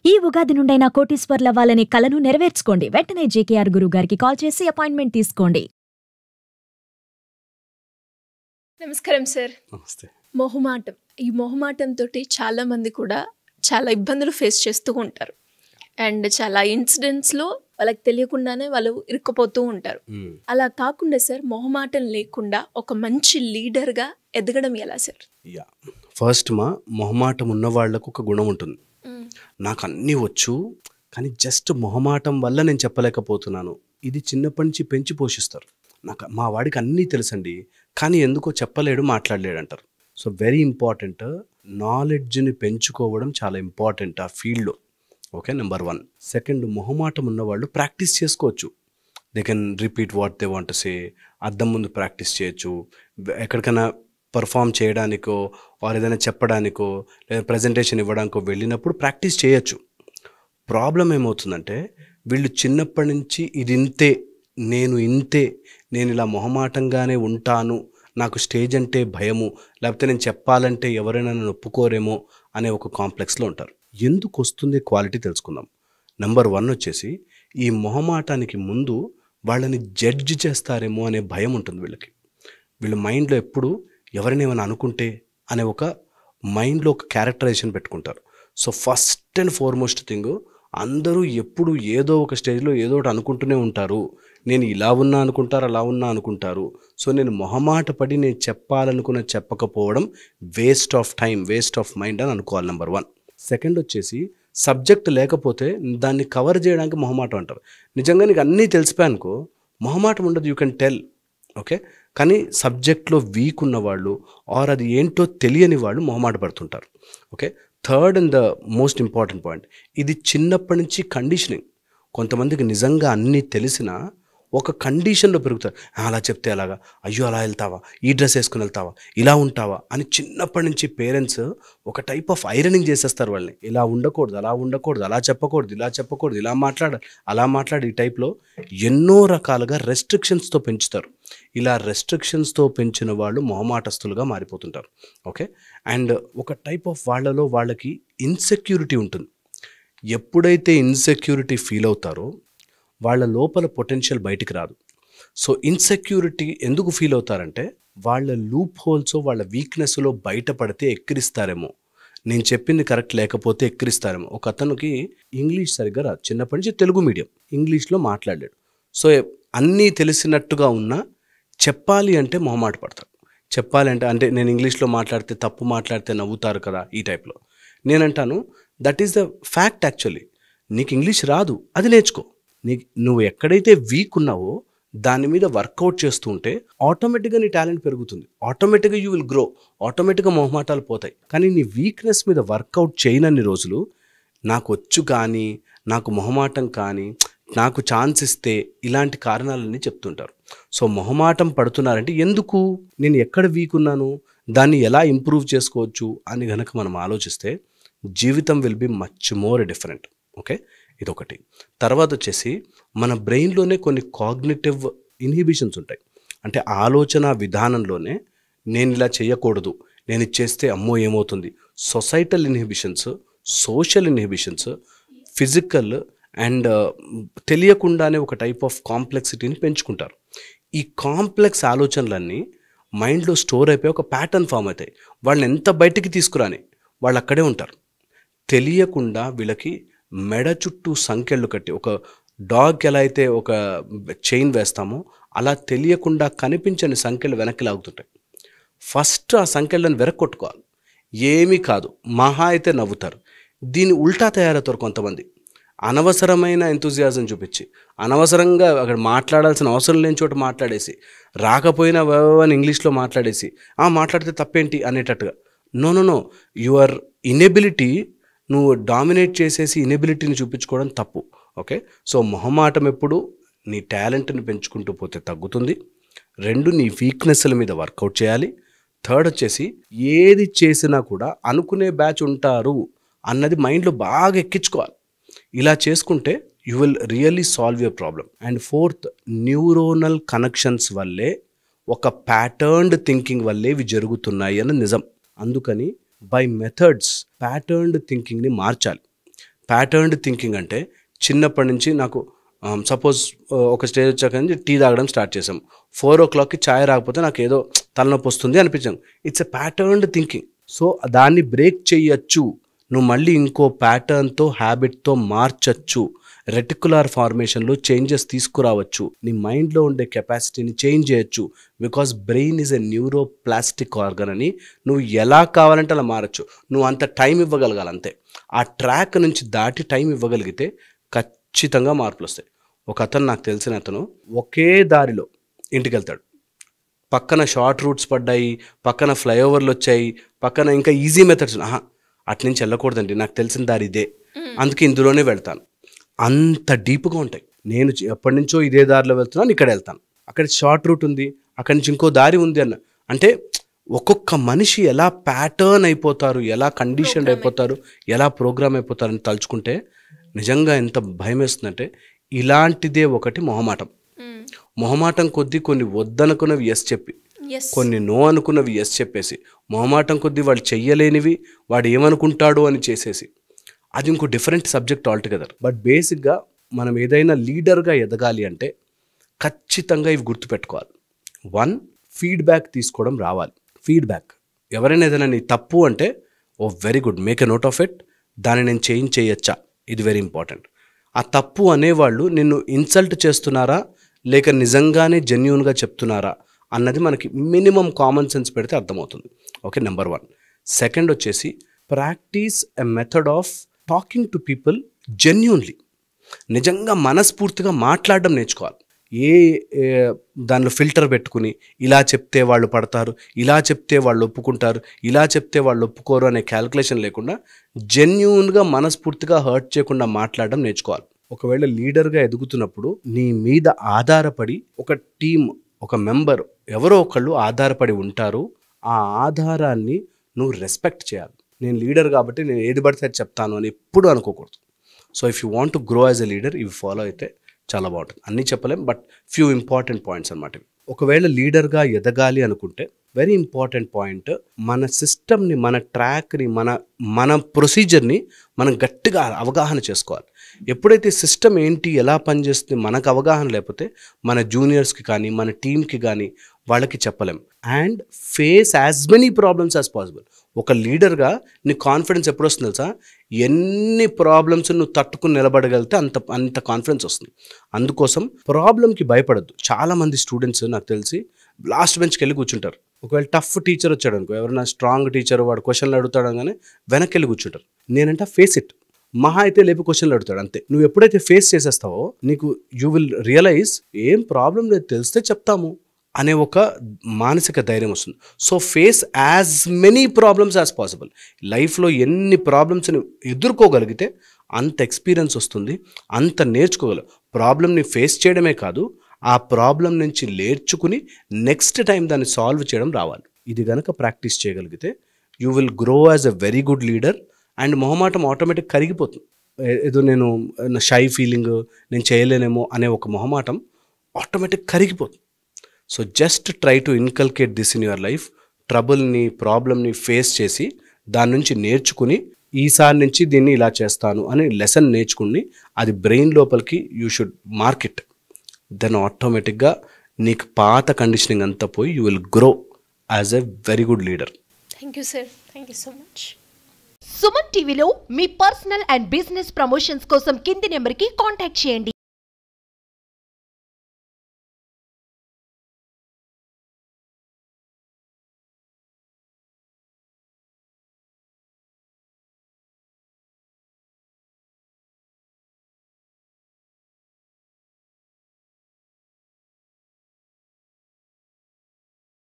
ఈ ఉగాది నుండైనా కోటీశ్వర్లవ్వాలనే కలను నెరవేర్చుకోండి. వెంటనే జేకేఆర్ గురువు గారికి కాల్ చేసి అపాయింట్మెంట్ తీసుకోండి. నమస్కారం సార్. నమస్తే. మొహమాటం, ఈ మొహమాటంతో చాలా మంది కూడా చాలా ఇబ్బందులు ఫేస్ చేస్తూ ఉంటారు. అండ్ చాలా ఇన్సిడెంట్స్లో వాళ్ళకి తెలియకుండానే వాళ్ళు ఇరుక్కుపోతూ ఉంటారు. అలా కాకుండా సార్, మొహమాటం లేకుండా ఒక మంచి లీడర్గా ఎదగడం ఎలా సార్? ఫస్ట్ మొహమాటం ఉన్న వాళ్ళకు ఒక గుణం ఉంటుంది. నాకు అన్నీ వచ్చు, కానీ జస్ట్ మొహమాటం వల్ల నేను చెప్పలేకపోతున్నాను. ఇది చిన్నప్పటి నుంచి పెంచి పోషిస్తారు. నాకు మా వాడికి అన్నీ తెలుసండి, కానీ ఎందుకో చెప్పలేడు, మాట్లాడలేడు అంటారు. సో వెరీ ఇంపార్టెంట్, నాలెడ్జ్ని పెంచుకోవడం చాలా ఇంపార్టెంట్ ఆ ఫీల్డ్లో. Okay, number 1. సెకండ్, మొహమాటం ఉన్నవాళ్ళు ప్రాక్టీస్ చేసుకోవచ్చు. They can repeat what they want to say. అద్దం ముందు ప్రాక్టీస్ చేయొచ్చు, ఎక్కడికైనా పర్ఫామ్ చేయడానికో ఆర్ ఏదైనా చెప్పడానికో లేదా ప్రజెంటేషన్ ఇవ్వడానికో వెళ్ళినప్పుడు ప్రాక్టీస్ చేయొచ్చు. ప్రాబ్లం ఏమవుతుందంటే, వీళ్ళు చిన్నప్పటి నుంచి ఇది ఇంతే, నేను ఇంతే, నేను ఇలా మొహమాటంగానే ఉంటాను, నాకు స్టేజ్ అంటే భయము, లేకపోతే నేను చెప్పాలంటే ఎవరైనా నన్ను ఒప్పుకోరేమో అనే ఒక కాంప్లెక్స్లో ఉంటారు. ఎందుకు వస్తుంది క్వాలిటీ తెలుసుకుందాం. నెంబర్ 1 వచ్చేసి, ఈ మొహమాటానికి ముందు వాళ్ళని జడ్జ్ చేస్తారేమో అనే భయం ఉంటుంది వీళ్ళకి. వీళ్ళ మైండ్లో ఎప్పుడు ఎవరైనా ఏమైనా అనుకుంటే అనే ఒక మైండ్లో ఒక క్యారెక్టరైజేషన్ పెట్టుకుంటారు. So first and foremost thing, అందరూ ఎప్పుడు ఏదో ఒక స్టేజ్లో ఏదో ఒకటి అనుకుంటూనే ఉంటారు. నేను ఇలా ఉన్నా అనుకుంటారు, అలా ఉన్నా అనుకుంటారు. సో నేను మొహమాట పడి నేను చెప్పాలనుకున్న చెప్పకపోవడం waste of time, waste of mind అని అనుకోవాలి, నెంబర్ 1. సెకండ్ వచ్చేసి, సబ్జెక్ట్ లేకపోతే దాన్ని కవర్ చేయడానికి మొహమాటం అంటారు. నిజంగా నీకు అన్నీ తెలిసిపోయానుకో మొహమాటం ఉండదు, యూ కెన్ టెల్. ఓకే, కానీ సబ్జెక్ట్లో వీక్ ఉన్నవాళ్ళు ఆర్ అది ఏంటో తెలియని వాళ్ళు మొహమాట పడుతుంటారు. Okay, third and the most important point, ఇది చిన్నప్పటి నుంచి కండిషనింగ్. కొంతమందికి నిజంగా అన్నీ తెలిసినా ఒక కండిషన్లో పెరుగుతారు. అలా చెప్తే అలాగా, అయ్యో అలా వెళ్తావా, ఈ డ్రెస్ వేసుకుని వెళ్తావా, ఇలా ఉంటావా అని చిన్నప్పటి నుంచి పేరెంట్స్ ఒక టైప్ ఆఫ్ ఐరనింగ్ చేసేస్తారు వాళ్ళని. ఇలా ఉండకూడదు, అలా ఉండకూడదు, అలా చెప్పకూడదు, ఇలా చెప్పకూడదు, ఇలా మాట్లాడాలి, అలా మాట్లాడి, ఈ టైప్లో ఎన్నో రకాలుగా రెస్ట్రిక్షన్స్తో పెంచుతారు. ఇలా రెస్ట్రిక్షన్స్తో పెంచిన వాళ్ళు మొహమాటస్తులుగా మారిపోతుంటారు. ఓకే, అండ్ ఒక టైప్ ఆఫ్ వాళ్ళకి ఇన్సెక్యూరిటీ ఉంటుంది. ఎప్పుడైతే ఇన్సెక్యూరిటీ ఫీల్ అవుతారో వాళ్ళ లోపల పొటెన్షియల్ బయటికి రాదు. సో ఇన్సెక్యూరిటీ ఎందుకు ఫీల్ అవుతారంటే, వాళ్ళ లూప్ హోల్స్, వాళ్ళ వీక్నెస్లో బయటపడితే ఎక్కిరిస్తారేమో, నేను చెప్పింది కరెక్ట్ లేకపోతే ఎక్కిరిస్తారేమో. ఒక అతనికి ఇంగ్లీష్ సరిగ్గా రాదు, చిన్నప్పటి నుంచి తెలుగు మీడియం, ఇంగ్లీష్లో మాట్లాడాడు. సో అన్నీ తెలిసినట్టుగా ఉన్నా చెప్పాలి అంటే మొహమాట పడతాడు. చెప్పాలి అంటే నేను ఇంగ్లీష్లో మాట్లాడితే, తప్పు మాట్లాడితే నవ్వుతారు కదా, ఈ టైప్లో. నేనంటాను, that is the fact. Actually నీకు ఇంగ్లీష్ రాదు, అది నేర్చుకో. నువ్వు ఎక్కడైతే వీక్ ఉన్నావో దాని మీద వర్కౌట్ చేస్తూ ఉంటే ఆటోమేటిక్గా నీ టాలెంట్ పెరుగుతుంది, ఆటోమేటిక్గా యూ విల్ గ్రో, ఆటోమేటిక్గా మొహమాటాలు పోతాయి. కానీ నీ వీక్నెస్ మీద వర్కౌట్ చేయనన్ని రోజులు నాకు వచ్చు కానీ, నాకు మొహమాటం కానీ, నాకు ఛాన్స్ ఇస్తే, ఇలాంటి కారణాలన్నీ చెప్తుంటారు. సో మొహమాటం పడుతున్నారంటే ఎందుకు, నేను ఎక్కడ వీక్ ఉన్నాను, దాన్ని ఎలా ఇంప్రూవ్ చేసుకోవచ్చు అని కనుక మనం ఆలోచిస్తే జీవితం will be much more different. Okay, ఇదొకటి. తర్వాత వచ్చేసి, మన బ్రెయిన్లోనే కొన్ని కాగ్నిటివ్ ఇన్హిబిషన్స్ ఉంటాయి. అంటే ఆలోచన విధానంలోనే నేను ఇలా చేయకూడదు, నేను ఇచ్చేస్తే అమ్మో ఏమవుతుంది, societal inhibitions, social inhibitions, physical and తెలియకుండానే ఒక టైప్ ఆఫ్ కాంప్లెక్సిటీని పెంచుకుంటారు. ఈ కాంప్లెక్స్ ఆలోచనలన్నీ మైండ్లో స్టోర్ అయిపోయి ఒక ప్యాటర్న్ ఫామ్ అవుతాయి. వాళ్ళని ఎంత బయటికి తీసుకురాని వాళ్ళు అక్కడే ఉంటారు. తెలియకుండా వీళ్ళకి మెడ చుట్టూ సంకెళ్ళు కట్టి, ఒక డాగ్కి ఎలా అయితే ఒక చైన్ వేస్తామో అలా తెలియకుండా కనిపించని సంకెళ్ళు వెనక్కి లాగుతుంటాయి. ఫస్ట్ ఆ సంకెళ్ళని వెరక్కొట్టుకోవాలి. ఏమీ కాదు, మహా అయితే నవ్వుతారు. దీని ఉల్టా తయారవుతారు కొంతమంది. అనవసరమైన ఎంతూజియాజం చూపించి, అనవసరంగా అక్కడ మాట్లాడాల్సిన అవసరం లేని చోట మాట్లాడేసి, రాకపోయినా అని ఇంగ్లీష్లో మాట్లాడేసి, మాట్లాడితే తప్పేంటి అనేటట్టుగా. నో, యువర్ ఇనెబిలిటీ నువ్వు డామినేట్ చేసేసి ఇనెబిలిటీని చూపించుకోవడం తప్పు. ఓకే, సో మొహమాటం ఎప్పుడు నీ టాలెంట్ని పెంచుకుంటూ పోతే తగ్గుతుంది. 2, నీ వీక్నెస్ల మీద వర్కౌట్ చేయాలి. థర్డ్ వచ్చేసి, ఏది చేసినా కూడా అనుకునే బ్యాచ్ ఉంటారు అన్నది మైండ్లో బాగా ఎక్కించుకోవాలి. ఇలా చేసుకుంటే you will really solve your problem. And fourth, neuronal connections వల్లే, ఒక ప్యాటర్న్డ్ థింకింగ్ వల్లే ఇవి జరుగుతున్నాయి అన్న నిజం. అందుకని బై మెథడ్స్ ప్యాటర్న్డ్ థింకింగ్ని మార్చాలి. ప్యాటర్న్డ్ థింకింగ్ అంటే చిన్నప్పటి నుంచి నాకు సపోజ్ ఒక స్టేజ్ వచ్చాక నుంచి టీ తాగడం స్టార్ట్ చేసాం. 4 o'clockకి ఛాయ్ రాకపోతే నాకు ఏదో తలనొప్పి వస్తుంది అనిపించాం. It's a patterned thinking. So దాన్ని బ్రేక్ చేయొచ్చు. నువ్వు మళ్ళీ ఇంకో ప్యాటర్న్తో హ్యాబిట్తో మార్చచ్చు. రెటికులర్ ఫార్మేషన్లో చేంజెస్ తీసుకురావచ్చు. నీ మైండ్లో ఉండే కెపాసిటీని చేంజ్ చేయొచ్చు. Because brain is a neuroplastic organ అని నువ్వు ఎలా కావాలంటే అలా మారచ్చు. నువ్వు అంత టైం ఇవ్వగలగాలి అంతే. ఆ ట్రాక్ నుంచి దాటి టైం ఇవ్వగలిగితే ఖచ్చితంగా మార్పులు వస్తాయి. ఒక అతను నాకు తెలిసిన అతను ఒకే దారిలో ఇంటికి వెళ్తాడు. పక్కన షార్ట్ రూట్స్ పడ్డాయి, పక్కన ఫ్లైఓవర్లు వచ్చాయి, పక్కన ఇంకా ఈజీ మెథడ్స్. అటు నుంచి వెళ్ళకూడదండి, నాకు తెలిసిన దారి ఇదే, అందుకే ఇందులోనే వెళ్తాను. అంత డీప్గా ఉంటాయి. నేను ఎప్పటి నుంచో ఇదే దారిలో వెళ్తున్నాను, ఇక్కడ వెళ్తాను. అక్కడ షార్ట్ రూట్ ఉంది, అక్కడి నుంచి ఇంకో దారి ఉంది అన్న. అంటే ఒక్కొక్క మనిషి ఎలా ప్యాటర్న్ అయిపోతారు, ఎలా కండిషన్డ్ అయిపోతారు, ఎలా ప్రోగ్రామ్ అయిపోతారని తలుచుకుంటే నిజంగా ఎంత భయం వేస్తుందంటే, ఇలాంటిదే ఒకటి మొహమాటం. మొహమాటం కొద్దీ కొన్ని వద్దనుకున్నవి ఎస్ చెప్పి, కొన్ని నో అనుకున్నవి ఎస్ చెప్పేసి, మొహమాటం కొద్దీ వాళ్ళు చెయ్యలేనివి వాడు ఏమనుకుంటాడు అని చేసేసి, అది ఇంకో డిఫరెంట్ సబ్జెక్ట్ ఆల్టుగెదర్. బట్ బేసిక్గా మనం ఏదైనా లీడర్గా ఎదగాలి అంటే ఖచ్చితంగా ఇవి గుర్తుపెట్టుకోవాలి. 1, ఫీడ్బ్యాక్ తీసుకోవడం రావాలి. ఫీడ్బ్యాక్ ఎవరైనా ఏదైనా నీ తప్పు అంటే, oh very good, make a note of it, దాన్ని నేను చేంజ్ చేయొచ్చా, ఇది వెరీ ఇంపార్టెంట్. ఆ తప్పు అనేవాళ్ళు నిన్ను ఇన్సల్ట్ చేస్తున్నారా లేక నిజంగానే జెన్యూన్గా చెప్తున్నారా అన్నది మనకి మినిమం కామన్ సెన్స్ పెడితే అర్థమవుతుంది. Okay, number 1. సెకండ్ వచ్చేసి practice a method of talking to people genuinely. నిజంగా మనస్ఫూర్తిగా మాట్లాడడం నేర్చుకోవాలి. దానిలో ఫిల్టర్ పెట్టుకుని ఇలా చెప్తే వాళ్ళు పడతారు, ఇలా చెప్తే వాళ్ళు ఒప్పుకుంటారు, ఇలా చెప్తే వాళ్ళు ఒప్పుకోరు అనే క్యాల్కులేషన్ లేకుండా జెన్యూన్గా మనస్ఫూర్తిగా హర్ట్ చేయకుండా మాట్లాడడం నేర్చుకోవాలి. ఒకవేళ లీడర్గా ఎదుగుతున్నప్పుడు నీ మీద ఆధారపడి ఒక టీం, ఒక మెంబర్, ఎవరో ఒకళ్ళు ఆధారపడి ఉంటారు. ఆ ఆధారాన్ని నువ్వు రెస్పెక్ట్ చేయాలి. నేను లీడర్ కాబట్టి నేను ఏది పడితే అది చెప్తాను అని ఎప్పుడు అనుకోకూడదు. So if you want to grow as a leader, ఇవి ఫాలో అయితే చాలా బాగుంటుంది. అన్నీ చెప్పలేం, బట్ ఫ్యూ ఇంపార్టెంట్ పాయింట్స్ అనమాట. ఒకవేళ లీడర్గా ఎదగాలి అనుకుంటే వెరీ ఇంపార్టెంట్ పాయింట్, మన సిస్టమ్ని, మన ట్రాక్ని, మన ప్రొసీజర్ని మనం గట్టిగా అవగాహన చేసుకోవాలి. ఎప్పుడైతే సిస్టమ్ ఏంటి, ఎలా పనిచేస్తుంది మనకు అవగాహన లేకపోతే మన జూనియర్స్కి కానీ మన టీంకి కానీ వాళ్ళకి చెప్పలేం. And face as many problems as possible. ఒక లీడర్గా నీ కాన్ఫిడెన్స్ ఎప్పుడు వస్తుంది తెలుసా? ఎన్ని ప్రాబ్లమ్స్ నువ్వు తట్టుకుని నిలబడగలిగితే అంత కాన్ఫిడెన్స్ వస్తుంది. అందుకోసం ప్రాబ్లంకి భయపడద్దు. చాలామంది స్టూడెంట్స్ నాకు తెలిసి లాస్ట్ బెంచ్కి వెళ్ళి కూర్చుంటారు. ఒకవేళ టఫ్ టీచర్ వచ్చాడు అనుకో, ఎవరైనా స్ట్రాంగ్ టీచర్ వాడు క్వశ్చన్లు అడుగుతాడు కానీ వెనక్కి వెళ్ళి కూర్చుంటారు. నేనంటే ఫేస్ ఇట్, మహా అయితే లేపి క్వశ్చన్లు అడుగుతాడు అంతే. నువ్వు ఎప్పుడైతే ఫేస్ చేసేస్తావో నీకు యూ విల్ రియలైజ్ ఏం ప్రాబ్లం లేదు, తెలిస్తే చెప్తాము అనే ఒక మానసిక ధైర్యం వస్తుంది. So face as many problems as possible. లైఫ్లో ఎన్ని ప్రాబ్లమ్స్ని ఎదుర్కోగలిగితే అంత ఎక్స్పీరియన్స్ వస్తుంది, అంత నేర్చుకోగలవు. ప్రాబ్లమ్ని ఫేస్ చేయడమే కాదు, ఆ ప్రాబ్లం నుంచి నేర్చుకుని నెక్స్ట్ టైం దాన్ని సాల్వ్ చేయడం రావాలి. ఇది కనుక ప్రాక్టీస్ చేయగలిగితే you will grow as a very good leader. And మొహమాటం ఆటోమేటిక్ కరిగిపోతుంది. ఏదో నేను షై ఫీలింగ్, నేను చేయలేనేమో అనే ఒక మొహమాటం ఆటోమేటిక్ కరిగిపోతుంది. So just try to inculcate this in your life. ట్రబుల్ని, ప్రాబ్లమ్ని ఫేస్ చేసి దాని నుంచి నేర్చుకుని ఈసారి నుంచి దీన్ని ఇలా చేస్తాను అని లెసన్ నేర్చుకుని అది బ్రెయిన్ లోపలికి you should mark it. Then ఆటోమేటిక్గా నీకు పాత కండిషనింగ్ అంతా పోయి you will grow as a very good leader. Thank you sir, thank you so much. Suman టీవీలో మీ పర్సనల్ అండ్ బిజినెస్ ప్రమోషన్స్ కోసం కింది నెంబర్కి కాంటాక్ట్ చేయండి.